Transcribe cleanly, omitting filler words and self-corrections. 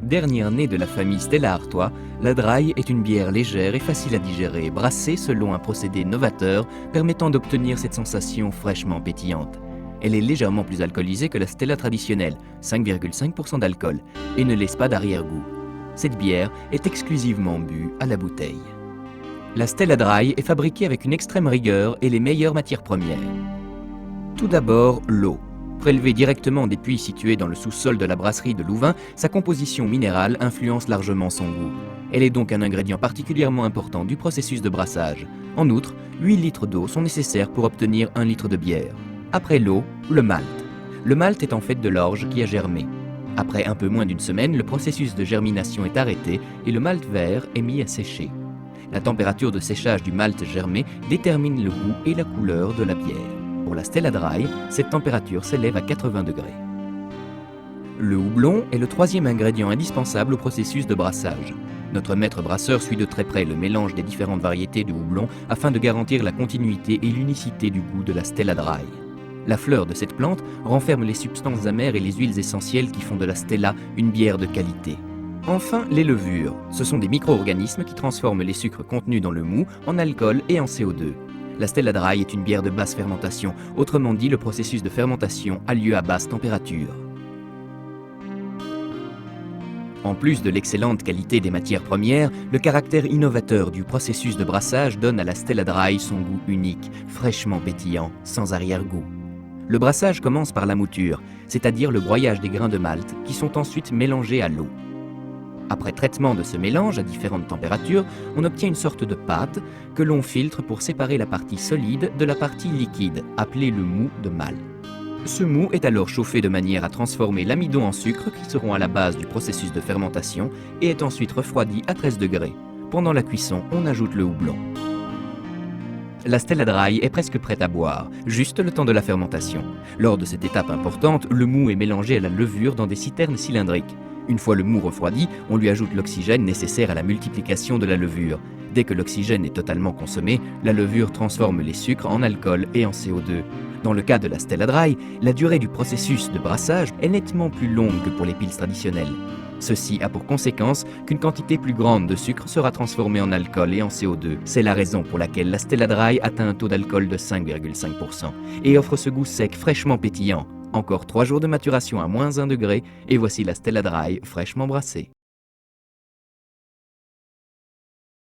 Dernière née de la famille Stella Artois, la Dry est une bière légère et facile à digérer, brassée selon un procédé novateur permettant d'obtenir cette sensation fraîchement pétillante. Elle est légèrement plus alcoolisée que la Stella traditionnelle, 5,5% d'alcool, et ne laisse pas d'arrière-goût. Cette bière est exclusivement bue à la bouteille. La Stella Dry est fabriquée avec une extrême rigueur et les meilleures matières premières. Tout d'abord, l'eau. Prélevée directement des puits situés dans le sous-sol de la brasserie de Louvain, sa composition minérale influence largement son goût. Elle est donc un ingrédient particulièrement important du processus de brassage. En outre, 8 litres d'eau sont nécessaires pour obtenir 1 litre de bière. Après l'eau, le malt. Le malt est en fait de l'orge qui a germé. Après un peu moins d'une semaine, le processus de germination est arrêté et le malt vert est mis à sécher. La température de séchage du malt germé détermine le goût et la couleur de la bière. Pour la Stella Dry, cette température s'élève à 80 degrés. Le houblon est le troisième ingrédient indispensable au processus de brassage. Notre maître brasseur suit de très près le mélange des différentes variétés de houblon afin de garantir la continuité et l'unicité du goût de la Stella Dry. La fleur de cette plante renferme les substances amères et les huiles essentielles qui font de la Stella une bière de qualité. Enfin, les levures. Ce sont des micro-organismes qui transforment les sucres contenus dans le mou en alcool et en CO2. La Stella Dry est une bière de basse fermentation, autrement dit le processus de fermentation a lieu à basse température. En plus de l'excellente qualité des matières premières, le caractère innovateur du processus de brassage donne à la Stella Dry son goût unique, fraîchement pétillant, sans arrière-goût. Le brassage commence par la mouture, c'est-à-dire le broyage des grains de malt qui sont ensuite mélangés à l'eau. Après traitement de ce mélange à différentes températures, on obtient une sorte de pâte que l'on filtre pour séparer la partie solide de la partie liquide, appelée le mou de malt. Ce mou est alors chauffé de manière à transformer l'amidon en sucre qui seront à la base du processus de fermentation et est ensuite refroidi à 13 degrés. Pendant la cuisson, on ajoute le houblon. La Stella Dry est presque prête à boire, juste le temps de la fermentation. Lors de cette étape importante, le mou est mélangé à la levure dans des citernes cylindriques. Une fois le mou refroidi, on lui ajoute l'oxygène nécessaire à la multiplication de la levure. Dès que l'oxygène est totalement consommé, la levure transforme les sucres en alcool et en CO2. Dans le cas de la Stella Dry, la durée du processus de brassage est nettement plus longue que pour les pils traditionnels. Ceci a pour conséquence qu'une quantité plus grande de sucre sera transformée en alcool et en CO2. C'est la raison pour laquelle la Stella Dry atteint un taux d'alcool de 5,5% et offre ce goût sec fraîchement pétillant. Encore 3 jours de maturation à -1 degré et voici la Stella Dry fraîchement brassée.